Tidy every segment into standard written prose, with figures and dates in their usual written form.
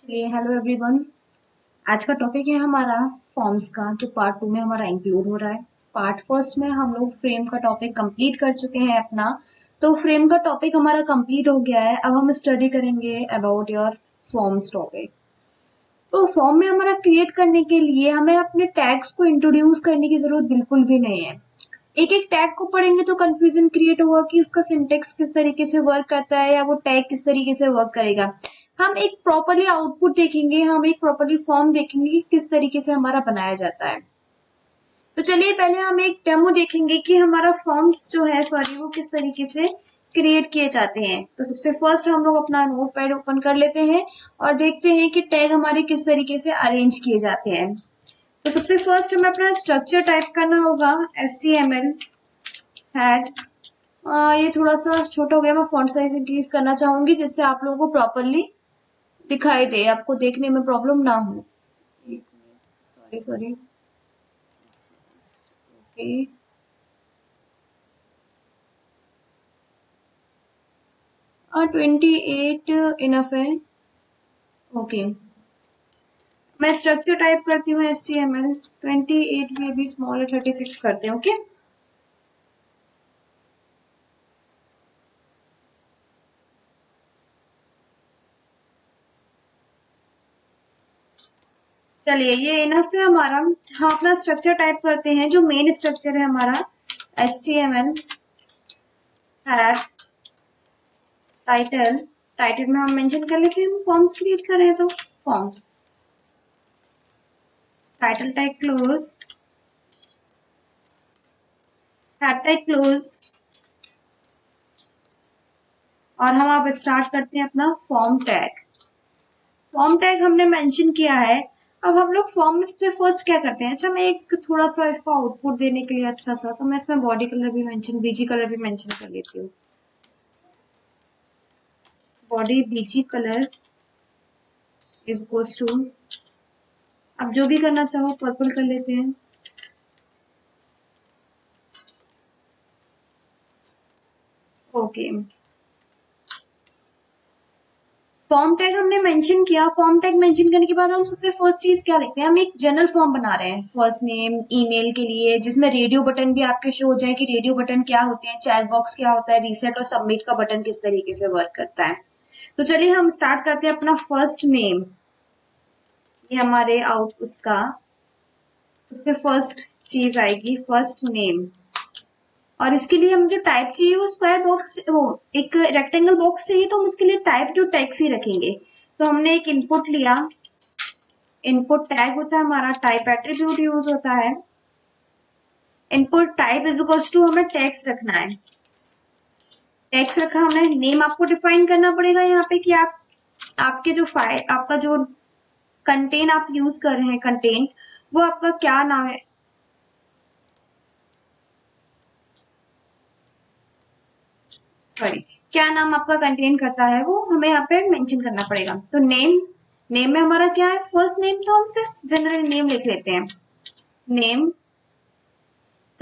चलिए hello everyone. आज का टॉपिक है हमारा फॉर्म्स का, जो पार्ट 2 में हमारा इंक्लूड हो रहा है। पार्ट फर्स्ट में हम लोग फ्रेम का टॉपिक कंप्लीट कर चुके हैं अपना, तो फ्रेम का टॉपिक हमारा कंप्लीट हो गया है। अब हम स्टडी करेंगे अबाउट योर फॉर्म्स टॉपिक। तो फॉर्म में हमारा क्रिएट करने के लिए हमें अपने टैग्स को इंट्रोड्यूस करने की जरूरत बिल्कुल भी नहीं है। एक एक टैग को पढ़ेंगे तो कंफ्यूजन क्रिएट होगा कि उसका सिंटेक्स किस तरीके से वर्क करता है या वो टैग किस तरीके से वर्क करेगा। हम एक प्रॉपरली आउटपुट देखेंगे, हम एक प्रॉपरली फॉर्म देखेंगे कि किस तरीके से हमारा बनाया जाता है। तो चलिए पहले हम एक डेमो देखेंगे कि हमारा फॉर्म्स जो है वो किस तरीके से क्रिएट किए जाते हैं। तो सबसे फर्स्ट हम लोग अपना नोटपैड ओपन कर लेते हैं और देखते हैं कि टैग हमारे किस तरीके से अरेंज किए जाते हैं। तो सबसे फर्स्ट हमें अपना स्ट्रक्चर टाइप करना होगा, HTML हैड। ये थोड़ा सा छोटा हो गया, मैं फॉन्ट साइज इंक्रीज करना चाहूंगी जिससे आप लोगों को प्रॉपरली दिखाई दे, आपको देखने में प्रॉब्लम ना हो। Sorry sorry. ओके, 28 इनफ है। ओके, मैं स्ट्रक्चर टाइप करती हूँ HTML। 28 में भी स्मॉल है, 36 करते हैं। ओके, चलिए ये इनफ है हमारा। हम अपना स्ट्रक्चर टाइप करते हैं, जो मेन स्ट्रक्चर है हमारा HTML हैड टाइटल। टाइटल में हम मेंशन कर लेते हैं हम फॉर्म्स क्रिएट कर रहे हैं तो form title tag close, had tag close, और हम अब स्टार्ट करते हैं अपना फॉर्म टैग। फॉर्म टैग हमने मेंशन किया है। अब हम लोग फॉर्म से फर्स्ट क्या करते हैं, अच्छा मैं एक थोड़ा सा इसको आउटपुट देने के लिए अच्छा सा, तो मैं इसमें बॉडी कलर भी मेंशन, बीजी कलर भी मेंशन कर लेती हूँ। Body BG colour is equals to, अब जो भी करना चाहो पर्पल कर लेते हैं। ओके, फॉर्म टैग हमने मेंशन किया। फॉर्म टैग मेंशन करने के बाद हम सबसे फर्स्ट चीज क्या लिखते हैं, हम एक जनरल फॉर्म बना रहे हैं फर्स्ट नेम ईमेल के लिए, जिसमें रेडियो बटन भी आपके शो हो जाए कि रेडियो बटन क्या होते हैं, चैट बॉक्स क्या होता है, रीसेट और सबमिट का बटन किस तरीके से वर्क करता है। तो चलिए हम स्टार्ट करते हैं अपना फर्स्ट नेम। ये हमारे आउट उसका सबसे फर्स्ट चीज आएगी फर्स्ट नेम, और इसके लिए हम जो टाइप चाहिए वो स्क्वायर बॉक्स, वो एक रेक्टेंगल बॉक्स चाहिए, तो हम उसके लिए टाइप जो टेक्स्ट ही रखेंगे। तो हमने एक इनपुट लिया, इनपुट टैग होता है हमारा, टाइप एट्रीब्यूट यूज होता है। Input type is equals to हमें टेक्स्ट रखना है, टेक्स्ट रखा हमने। नेम आपको डिफाइन करना पड़ेगा यहाँ पे कि आप आपके जो फाइल, आपका जो कंटेंट आप यूज कर रहे हैं कंटेंट, वो आपका क्या नाम है, सॉरी, क्या नाम आपका कंटेन करता है वो हमें यहाँ पे मेंशन करना पड़ेगा। तो नेम, नेम में हमारा क्या है, फर्स्ट नेम, तो हम सिर्फ जनरल नेम लिख लेते हैं, नेम।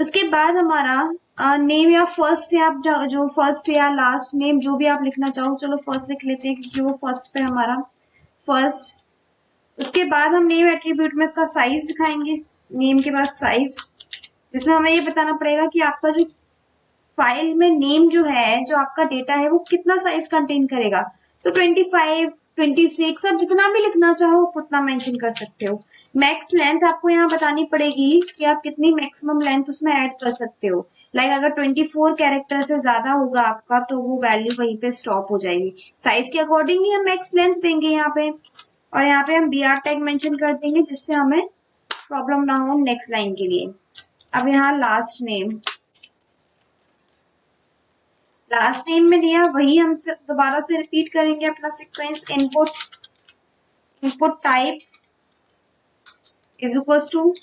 उसके बाद हमारा नेम या फर्स्ट, या आप जो फर्स्ट या लास्ट नेम जो भी आप लिखना चाहो, चलो फर्स्ट लिख लेते हैं क्योंकि वो फर्स्ट पे हमारा फर्स्ट। उसके बाद हम नेम एट्रीब्यूट में इसका साइज दिखाएंगे, नेम के बाद साइज, जिसमें हमें ये बताना पड़ेगा कि आपका जो फाइल में नेम जो है, जो आपका डेटा है, वो कितना साइज कंटेन करेगा। तो 25, 26, आप जितना भी लिखना चाहो उतना मेंशन कर सकते हो। मैक्स लेंथ आपको यहाँ बतानी पड़ेगी कि आप कितनी मैक्सिमम लेंथ उसमें ऐड कर सकते हो। लाइक अगर 24 कैरेक्टर से ज्यादा होगा आपका, तो वो वैल्यू वहीं पे स्टॉप हो जाएगी। साइज के अकॉर्डिंग ही हम मैक्स लेंथ देंगे यहाँ पे, और यहाँ पे हम BR टैग मेंशन कर देंगे जिससे हमें प्रॉब्लम ना हो नेक्स्ट लाइन के लिए। अब यहाँ लास्ट नेम, लास्ट नेम में दिया वही हम दोबारा से रिपीट करेंगे अपना sequence. Input, input type is equals to,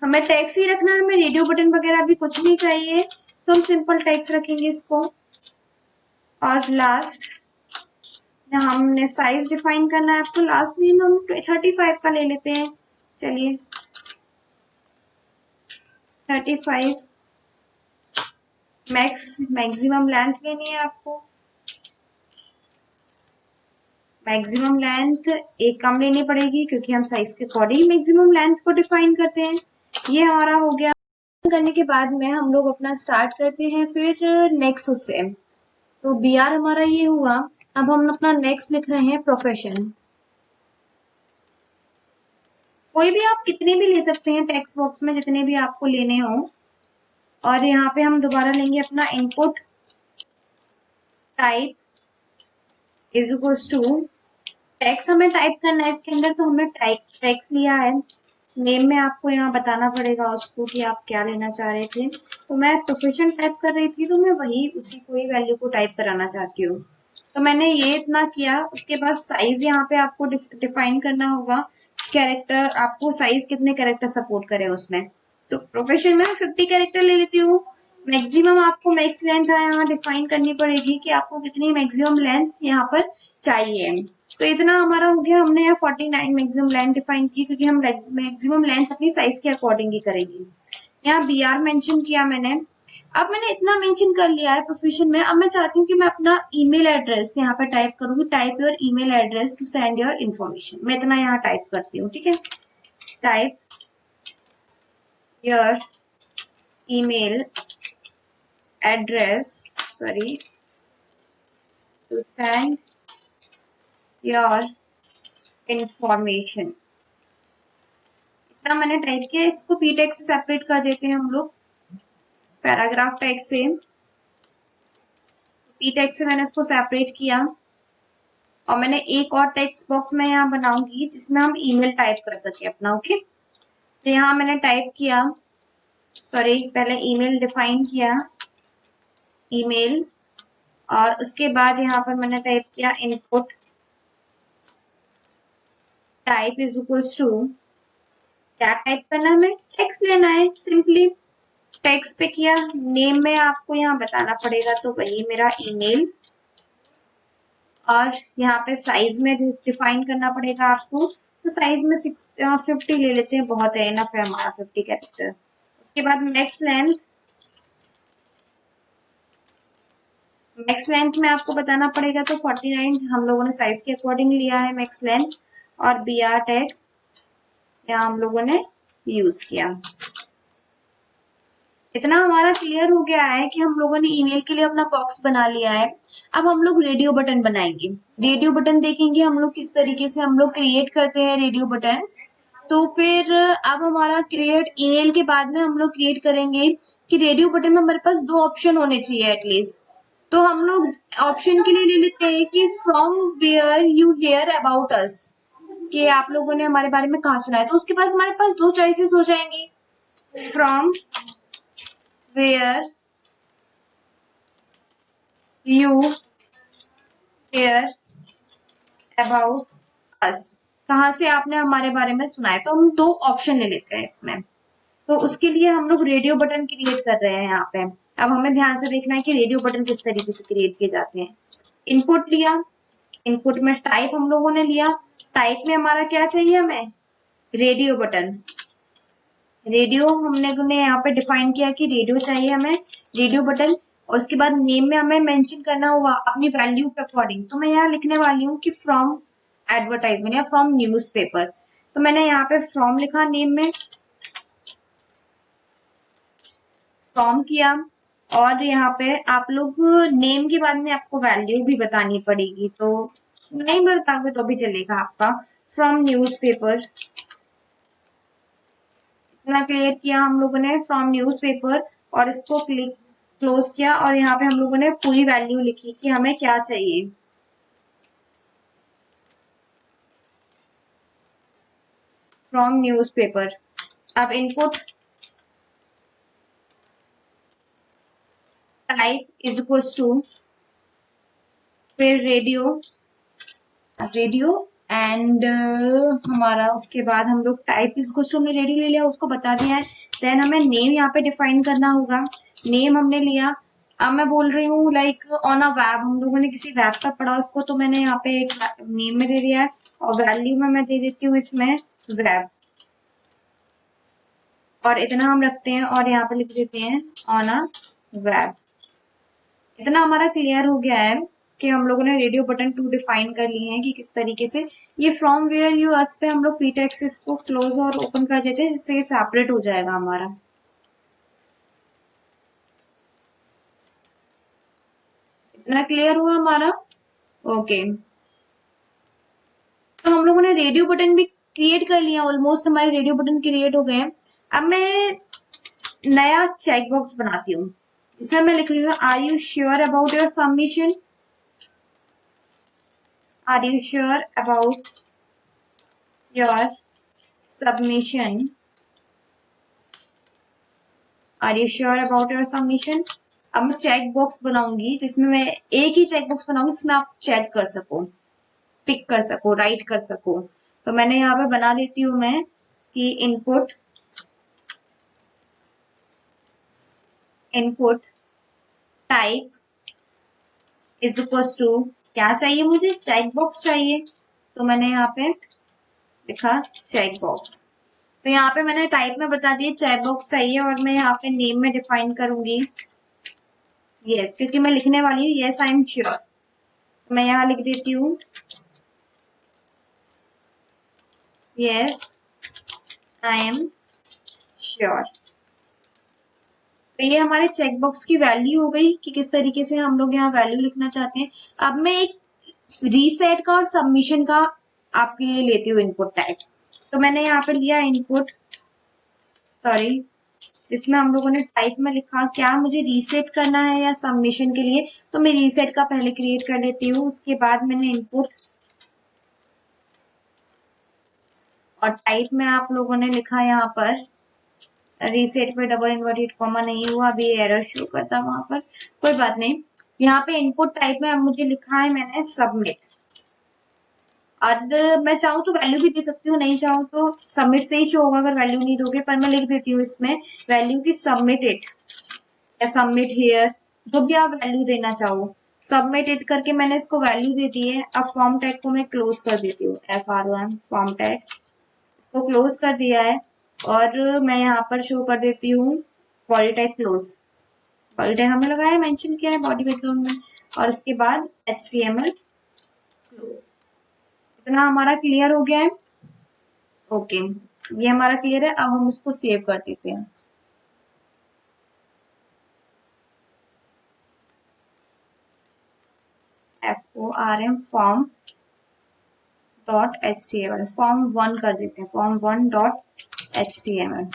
हमें टैक्स ही रखना है, हमें रेडियो बटन वगैरह भी कुछ नहीं चाहिए, तो हम सिंपल टैक्स रखेंगे इसको। और लास्ट, हमने साइज डिफाइन करना है आपको, लास्ट नेम हम 35 का ले लेते हैं। चलिए 35, मैक्सिमम लेंथ लेनी है आपको। मैक्सिमम लेंथ एक कम लेनी पड़ेगी क्योंकि हम साइज के अकॉर्डिंग मैक्सिमम लेंथ को डिफाइन करते हैं। ये हमारा हो गया। करने के बाद में हम लोग अपना स्टार्ट करते हैं फिर नेक्स्ट उससे। तो बी आर हमारा ये हुआ। अब हम अपना नेक्स्ट लिख रहे हैं प्रोफेशन। कोई भी आप कितने भी ले सकते हैं टेक्स्ट बॉक्स में, जितने भी आपको लेने हो। और यहाँ पे हम दोबारा लेंगे अपना input type is equals to text हमें टाइप करना है इसके अंदर, तो हमने टाइप टेक्स्ट लिया है। नेम में आपको यहाँ बताना पड़ेगा उसको कि आप क्या लेना चाह रहे थे। तो मैं प्रोफेशन टाइप कर रही थी, तो मैं वही उसी कोई वैल्यू को टाइप कराना चाहती हूँ। तो मैंने ये इतना किया। उसके बाद साइज यहाँ पे आपको डिफाइन करना होगा। कैरेक्टर आपको साइज कितने कैरेक्टर सपोर्ट करे उसमें। तो प्रोफेशन में 50 कैरेक्टर ले लेती हूँ। मैक्सिमम आपको मैक्स लेंथ यहाँ डिफाइन करनी पड़ेगी कि आपको कितनी मैक्सिमम लेंथ यहाँ पर चाहिए। तो इतना हमारा हो गया। हमने यहाँ 49 मैक्सिमम लेंथ डिफाइन की क्योंकि हम मैक्सिमम लेंथ अपनी साइज के अकॉर्डिंग ही करेंगे। यहाँ बी आर मेंशन किया मैंने। अब मैंने इतना मेंशन कर लिया है प्रोफेशन में। अब मैं चाहती हूँ कि मैं अपना ईमेल एड्रेस यहाँ पे टाइप करूंगी। Type your email address to send your information. मैं इतना यहाँ टाइप करती हूँ, ठीक है। Type your email address, sorry, to send your information. इतना मैंने टाइप किया। इसको पी टैग से सेपरेट कर देते हैं हम लोग पैराग्राफ टैग से। पी टैग से मैंने इसको सेपरेट किया और मैंने एक और टेक्स्ट बॉक्स में यहाँ बनाऊंगी जिसमें हम ईमेल टाइप कर सके अपना। ओके, तो यहाँ मैंने टाइप किया, सॉरी, पहले ईमेल डिफाइन किया, ईमेल, और उसके बाद यहाँ पर मैंने टाइप किया input type is equals to, क्या टाइप करना है, हमें टेक्स्ट लेना है सिंपली। टेक्स्ट पे किया। नेम में आपको यहाँ बताना पड़ेगा, तो वही मेरा ईमेल। और यहाँ पे साइज में डिफाइन करना पड़ेगा आपको। तो साइज में 50 ले लेते हैं, बहुत है, इनफ है हमारा 50 कैरेक्टर। उसके बाद मैक्स लेंथ। मैक्स लेंथ में आपको बताना पड़ेगा, तो 49 हम लोगों ने साइज के अकॉर्डिंग लिया है मैक्स लेंथ। और बी आर टैग यहाँ हम लोगों ने यूज किया। इतना हमारा क्लियर हो गया है कि हम लोगों ने ईमेल के लिए अपना बॉक्स बना लिया है। अब हम लोग रेडियो बटन बनाएंगे। रेडियो बटन देखेंगे हम लोग किस तरीके से हम लोग क्रिएट करते हैं रेडियो बटन। तो फिर अब हमारा क्रिएट ईमेल के बाद में हम लोग क्रिएट करेंगे कि रेडियो बटन में हमारे पास 2 ऑप्शन होने चाहिए एटलीस्ट। तो हम लोग ऑप्शन के लिए ले लेते हैं कि from where you hear about us, कि आप लोगों ने हमारे बारे में कहाँ सुना है। तो उसके पास हमारे पास 2 चॉइसेस हो जाएंगी, from where you hear about us, कहाँ से आपने हमारे बारे में सुना है। तो हम 2 ऑप्शन ले लेते हैं इसमें। तो उसके लिए हम लोग रेडियो बटन क्रिएट कर रहे हैं यहाँ पे। अब हमें ध्यान से देखना है कि रेडियो बटन किस तरीके से क्रिएट किए जाते हैं। इनपुट लिया, इनपुट में टाइप हम लोगों ने लिया। टाइप में हमारा क्या चाहिए, हमें रेडियो बटन। रेडियो हमने यहाँ पे डिफाइन किया कि रेडियो चाहिए हमें, रेडियो बटन। और उसके बाद नेम में हमें मेंशन करना होगा अपनी वैल्यू के अकॉर्डिंग। तो मैं यहाँ लिखने वाली हूँ कि फ्रॉम एडवर्टाइजमेंट या फ्रॉम न्यूज़पेपर। तो मैंने यहाँ पे फ्रॉम लिखा, नेम में फ्रॉम किया। और यहाँ पे आप लोग नेम के बाद में आपको वैल्यू भी बतानी पड़ेगी, तो नहीं बताओगे तो भी चलेगा आपका। फ्रॉम न्यूज़पेपर, इतना क्लियर किया हम लोगों ने, फ्रॉम न्यूज़पेपर। और इसको क्लोज किया और यहाँ पे हम लोगों ने पूरी वैल्यू लिखी कि हमें क्या चाहिए। From newspaper. अब input type is equals to, फिर रेडियो, रेडियो एंड हमारा उसके बाद हम लोग टाइप इसको हमने रेडी ले लिया, उसको बता दिया है। देन हमें नेम यहाँ पे डिफाइन करना होगा। नेम हमने लिया। अब मैं बोल रही हूँ लाइक ऑन अ वेब, हम लोगों ने किसी वेब का पढ़ा उसको, तो मैंने यहाँ पे एक नेम में दे दिया है। और वैल्यू में मैं दे देती हूँ इसमें वेब, और इतना हम रखते हैं और यहाँ पे लिख देते हैं ऑन अ वेब। इतना हमारा क्लियर हो गया है के हम लोगों ने रेडियो बटन टू डिफाइन कर लिए हैं कि किस तरीके से ये फ्रॉम वेयर यू अस पे हम लोग पी टेक्स को क्लोज और ओपन कर देते हैं, जिससे सेपरेट हो जाएगा हमारा। इतना क्लियर हुआ हमारा? ओके, तो हम लोगों ने रेडियो बटन भी क्रिएट कर लिया, ऑलमोस्ट हमारे रेडियो बटन क्रिएट हो गए हैं। अब मैं नया चेक बॉक्स बनाती हूँ, इसमें मैं लिख रही हूँ are you sure about your submission, are you sure about your submission, are you sure about your submission. अब मैं चेक बॉक्स बनाऊंगी जिसमें मैं एक ही चेक बॉक्स बनाऊंगी जिसमें आप चेक कर सको, टिक कर सको, राइट कर सको। तो मैंने यहाँ पे बना लेती हूँ मैं कि input type is equal to, क्या चाहिए मुझे, चेक बॉक्स चाहिए, तो मैंने यहाँ पे लिखा चेक बॉक्स। तो यहाँ पे मैंने टाइप में बता दिया चेक बॉक्स चाहिए, और मैं यहाँ पे नेम में डिफाइन करूंगी यस, क्योंकि मैं लिखने वाली हूँ यस आई एम श्योर। मैं यहाँ लिख देती हूँ यस आई एम श्योर। तो ये हमारे चेक बॉक्स की वैल्यू हो गई कि किस तरीके से हम लोग यहाँ वैल्यू लिखना चाहते हैं। अब मैं एक रीसेट का और सबमिशन का आपके लिए लेती हूँ इनपुट टाइप। तो मैंने यहाँ पे लिया इनपुट, सॉरी, जिसमें हम लोगों ने टाइप में लिखा क्या मुझे रीसेट करना है या सबमिशन के लिए, तो मैं रीसेट का पहले क्रिएट कर लेती हूँ। उसके बाद मैंने इनपुट और टाइप में आप लोगों ने लिखा यहाँ पर रीसेट पे डबल इन्वर्टेड कॉमा नहीं हुआ, अभी एरर शो करता वहां पर, कोई बात नहीं। यहाँ पे इनपुट टाइप में अब मुझे लिखा है मैंने सबमिट, और मैं चाहूँ तो वैल्यू भी दे सकती हूँ, नहीं चाहूँ तो सबमिट से ही शो होगा अगर वैल्यू नहीं दोगे, पर मैं लिख देती हूँ इसमें वैल्यू की सबमिट इट या सबमिट हियर, जो भी आप वैल्यू देना चाहो। सबमिट इट करके मैंने इसको वैल्यू दे दी है। अब फॉर्म टैग को मैं क्लोज कर देती हूँ, FROM फॉर्म टैग को क्लोज कर दिया है, और मैं यहाँ पर शो कर देती हूँ body tag close. Body tag हमने लगाया, मेंशन किया है बॉडी बैकग्राउंड में, और उसके बाद HTML क्लोज। इतना हमारा क्लियर हो गया है? ओके, ये हमारा क्लियर है। अब हम इसको सेव कर देते हैं। FORM form dot HTML, form 1 कर देते हैं, फॉर्म 1 डॉट HTML।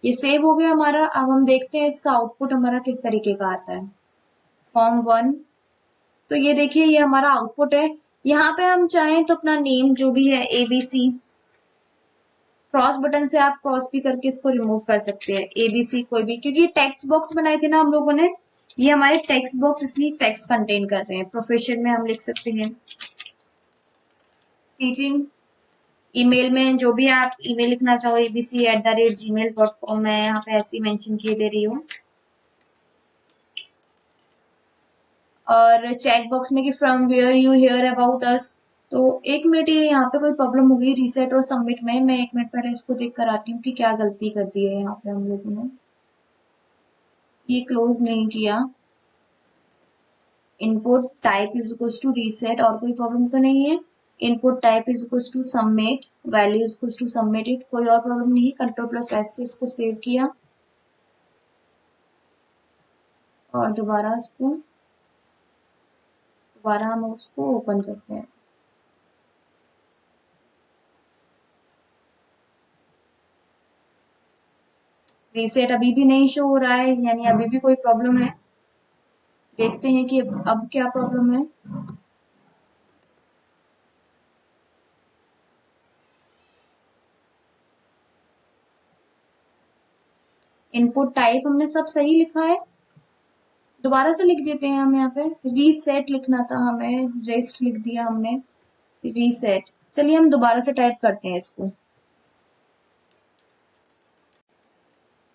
ये सेव हो गया हमारा। अब हम देखते हैं इसका आउटपुट हमारा किस तरीके का आता है। फॉर्म 1, तो ये देखिए ये हमारा आउटपुट है। यहाँ पे हम चाहें तो अपना नेम जो भी है ABC, क्रॉस बटन से आप क्रॉस भी करके इसको रिमूव कर सकते हैं, ABC कोई भी, क्योंकि टेक्स्ट बॉक्स बनाए थे ना हम लोगों ने, ये हमारे टेक्स्ट बॉक्स इसलिए टेक्स्ट कंटेन कर रहे हैं। प्रोफेशन में हम लिख सकते हैं टीचिंग, ईमेल में जो भी आप ईमेल लिखना चाहो abc@gmail.com, मैं यहाँ पे ऐसे ही मेंशन किए दे रही हूँ। और चेक बॉक्स में कि from where you here about us, तो एक मिनट, ये यहाँ पे कोई प्रॉब्लम हो गई रीसेट और सबमिट में, मैं एक मिनट पहले इसको देख कर आती हूँ कि क्या गलती कर दी है यहाँ पे हम लोगों ने। ये क्लोज नहीं किया, input type is equal to reset, और कोई प्रॉब्लम तो नहीं है। Input type is equal to submit, value is equal to submitted, कोई और प्रॉब्लम नहीं है। Ctrl+S से इसको सेव किया और दोबारा हम उसको ओपन करते हैं। रीसेट अभी भी नहीं शो हो रहा है, यानी अभी भी कोई प्रॉब्लम है। देखते हैं कि अब क्या प्रॉब्लम है। इनपुट टाइप हमने सब सही लिखा है, दोबारा से लिख देते हैं हम। यहाँ पे रीसेट लिखना था हमें, रेस्ट लिख दिया हमने, रीसेट। चलिए हम दोबारा से टाइप करते हैं इसको।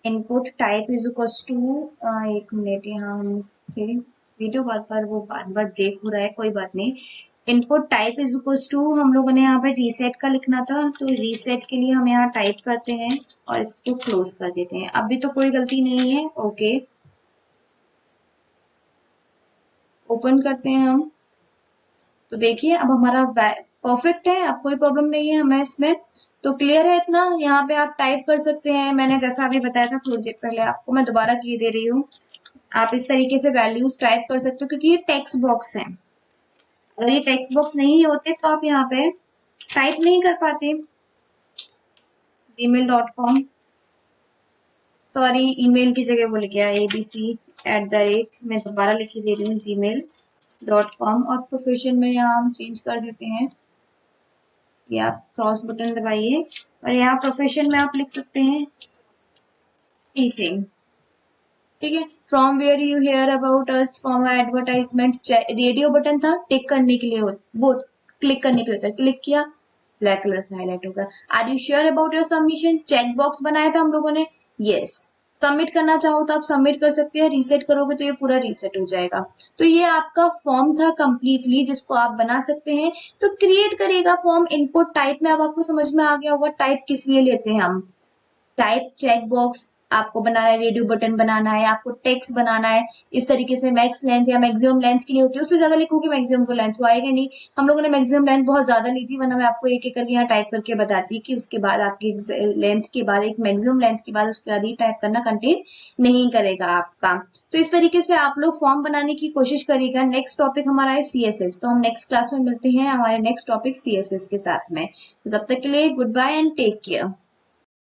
Input type is equal to, एक मिनट, यहाँ हम थे वीडियो बार बार ब्रेक हो रहा है, कोई बात नहीं। Input type is equal to, हम लोगों ने यहाँ पे रीसेट का लिखना था, तो रीसेट के लिए हम यहाँ टाइप करते हैं और इसको क्लोज कर देते हैं। अभी तो कोई गलती नहीं है। ओके ओपन करते हैं हम, तो देखिए अब हमारा परफेक्ट है, अब कोई प्रॉब्लम नहीं है हमें इसमें। तो क्लियर है इतना। यहाँ पे आप टाइप कर सकते हैं, मैंने जैसा अभी बताया था थोड़ी देर पहले आपको, मैं दोबारा किए दे रही हूँ। आप इस तरीके से वैल्यूज टाइप कर सकते हो, क्योंकि ये टेक्स्ट बॉक्स है। अगर ये टेक्स्ट बॉक्स नहीं होते तो आप यहाँ पे टाइप नहीं कर पाते। gmail.com, सॉरी ईमेल की जगह बोल गया, abc@, मैं दोबारा लिख के दे रही हूँ gmail.com। और प्रोफेशन में यहाँ हम चेंज कर देते हैं, या क्रॉस बटन दबाइए और यहाँ प्रोफेशन में आप लिख सकते हैं टीचिंग। ठीक है। From where you hear about us, from advertisement. Radio button था टिक करने के लिए, वो क्लिक करने के लिए होता है, क्लिक किया ब्लैक कलर से हाईलाइट होगा। Are you sure about your submission, check box बनाया था हम लोगों ने, यस। सबमिट करना चाहो तो आप सबमिट कर सकते हैं, रीसेट करोगे तो ये पूरा रीसेट हो जाएगा। तो ये आपका फॉर्म था कंप्लीटली, जिसको आप बना सकते हैं। तो क्रिएट करिएगा फॉर्म। इनपुट टाइप में अब आपको समझ में आ गया होगा टाइप किस लिए लेते हैं हम। टाइप चेक बॉक्स आपको बनाना है, रेडियो बटन बनाना है, आपको टेक्स्ट बनाना है, इस तरीके से मैक्स लेंथ या मैक्सिमम लेंथ के लिए होती है, उससे ज्यादा लिखोगे मैक्सिमम वो लेंथ वो आएगा नहीं। हम लोगों ने मैक्सिमम लेंथ बहुत ज्यादा ली थी, वरना मैं आपको एक एक करके यहाँ टाइप करके बताती कि उसके बाद आपकी लेंथ के बाद एक मैक्सिमम लेंथ के बाद उसके बाद ही टाइप करना कंटेन नहीं करेगा आपका। तो इस तरीके से आप लोग फॉर्म बनाने की कोशिश करिएगा। नेक्स्ट टॉपिक हमारा है सीएसएस, तो हम नेक्स्ट क्लास में मिलते हैं हमारे नेक्स्ट टॉपिक सीएसएस के साथ में। जब तक के लिए good bye and take care.